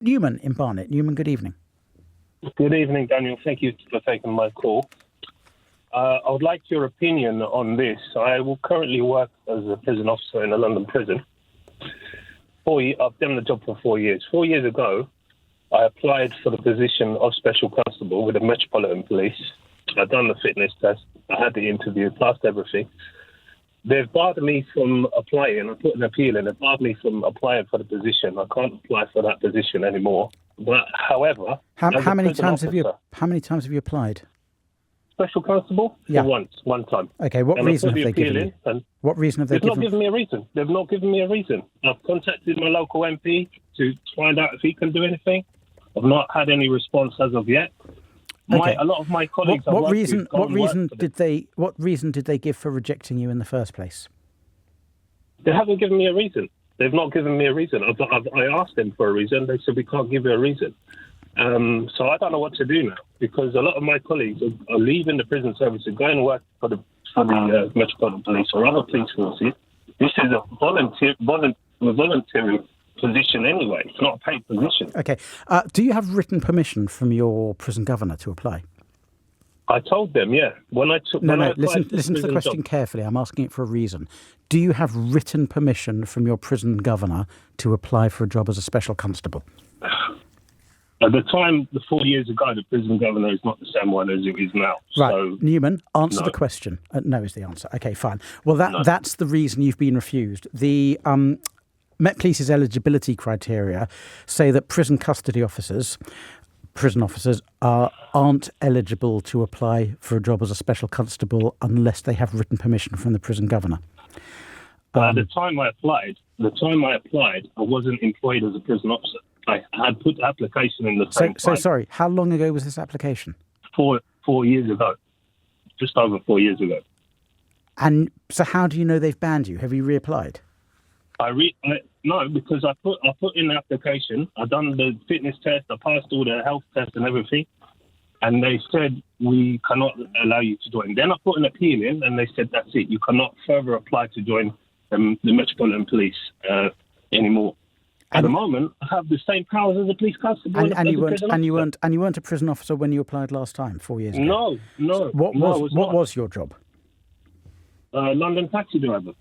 Newman in Barnet. Newman, good evening. Good evening, Daniel. Thank you for taking my call. I would like your opinion on this. I will currently work as a prison officer in a London prison. I've done the job for 4 years. 4 years ago, I applied for the position of Special Constable with the Metropolitan Police. I've done the fitness test. I had the interview, passed everything. They've barred me from applying. I put an appeal in. They've barred me from applying for the position. I can't apply for that position anymore. But however, how many times have you applied? Special Constable? Yeah. One time. Okay, what reason have they given you? What reason have they given? They've not given me a reason. They've not given me a reason. I've contacted my local MP to find out if he can do anything. I've not had any response as of yet. Okay. A lot of my colleagues. What reason did they give for rejecting you in the first place? They haven't given me a reason. They've not given me a reason. I asked them for a reason. They said we can't give you a reason. So I don't know what to do now, because a lot of my colleagues are leaving the prison service to go and work for the Metropolitan Police or other police forces. This is a voluntary position anyway. It's not a paid position. Okay. Do you have written permission from your prison governor to apply? I told them, yeah. Listen to the question carefully. I'm asking it for a reason. Do you have written permission from your prison governor to apply for a job as a special constable? At the time, 4 years ago, the prison governor is not the same one as it is now. Right. So, Newman, answer the question. No is the answer. Okay, fine. Well, that's the reason you've been refused. The Met Police's eligibility criteria say that prison officers aren't eligible to apply for a job as a special constable unless they have written permission from the prison governor. At the time I applied, I wasn't employed as a prison officer. I had put the application in the same time. So sorry, how long ago was this application? 4 years ago. Just over 4 years ago. And so how do you know they've banned you? Have you reapplied? No, because I put in the application, I done the fitness test, I passed all the health tests and everything, and they said we cannot allow you to join. Then I put an appeal in, and they said that's it. You cannot further apply to join the Metropolitan Police anymore. At the moment, I have the same powers as a police constable. And you weren't a prison officer when you applied last time, 4 years ago. No. What was your job? London taxi driver.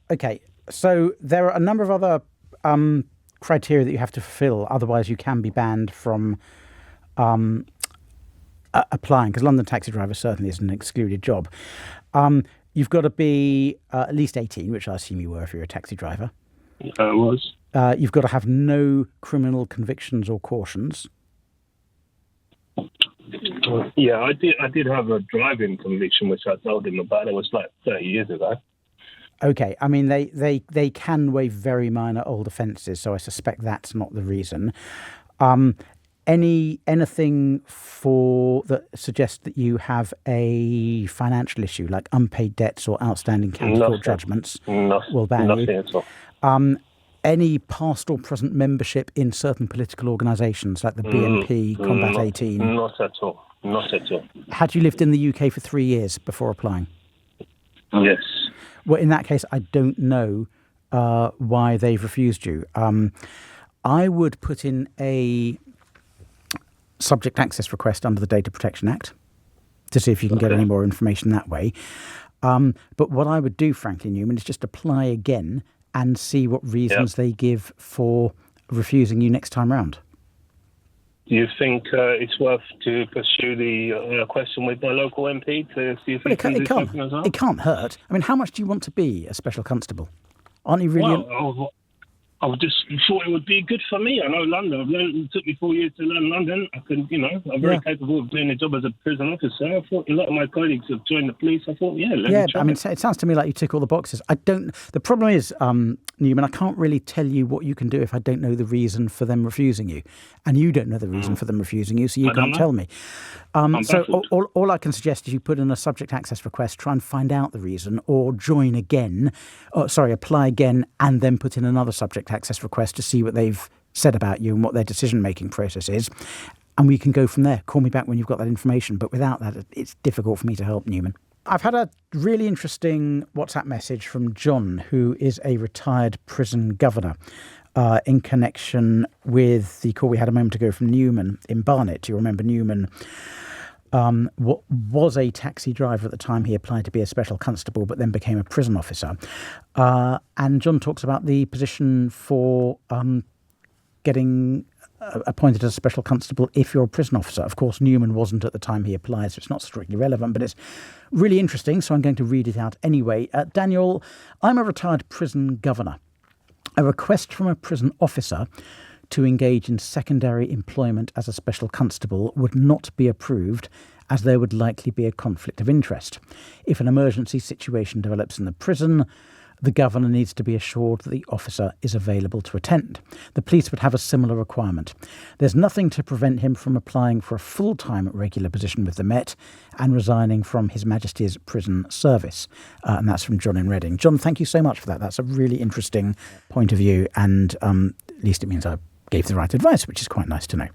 Okay. So there are a number of other criteria that you have to fulfil. Otherwise, you can be banned from applying, because London taxi driver certainly is an excluded job. You've got to be at least 18, which I assume you were if you're a taxi driver. I was. You've got to have no criminal convictions or cautions. Yeah, I did have a driving conviction, which I told him about. It was like 30 years ago. Okay, I mean, they can waive very minor old offences, so I suspect that's not the reason. Anything that suggests that you have a financial issue, like unpaid debts or outstanding county court judgments, will ban you. Nothing at all. Any past or present membership in certain political organisations, like the BNP, Combat 18? Not at all. Not at all. Had you lived in the UK for 3 years before applying? Yes. Well, in that case, I don't know why they've refused you. I would put in a subject access request under the Data Protection Act to see if you can get any more information that way. But what I would do, frankly, Newman, is just apply again and see what reasons they give for refusing you next time round. Do you think it's worth to pursue the question with my local MP to see if he can do something as well? It can't hurt. I mean, how much do you want to be a special constable? Aren't you really... Well, I just thought it would be good for me. I know London. It took me 4 years to learn London. I'm very capable of doing a job as a prison officer. I thought a lot of my colleagues have joined the police. I thought, let me try. I mean, it sounds to me like you tick all the boxes. The problem is, Newman, I can't really tell you what you can do if I don't know the reason for them refusing you. And you don't know the reason for them refusing you, so you can't tell me. So all I can suggest is you put in a subject access request, try and find out the reason, or apply again, and then put in another subject access request to see what they've said about you and what their decision-making process is. And we can go from there. Call me back when you've got that information. But without that, it's difficult for me to help, Newman. I've had a really interesting WhatsApp message from John, who is a retired prison governor. in connection with the call we had a moment ago from Newman in Barnet. Do you remember Newman? What was a taxi driver at the time. He applied to be a special constable, but then became a prison officer. And John talks about the position for getting appointed as a special constable if you're a prison officer. Of course, Newman wasn't at the time he applied, so it's not strictly relevant, but it's really interesting, so I'm going to read it out anyway. Daniel, I'm a retired prison governor. A request from a prison officer to engage in secondary employment as a special constable would not be approved, as there would likely be a conflict of interest. If an emergency situation develops in the prison, the governor needs to be assured that the officer is available to attend. The police would have a similar requirement. There's nothing to prevent him from applying for a full-time regular position with the Met and resigning from His Majesty's prison service. And that's from John in Reading. John, thank you so much for that. That's a really interesting point of view, and at least it means I gave the right advice, which is quite nice to know.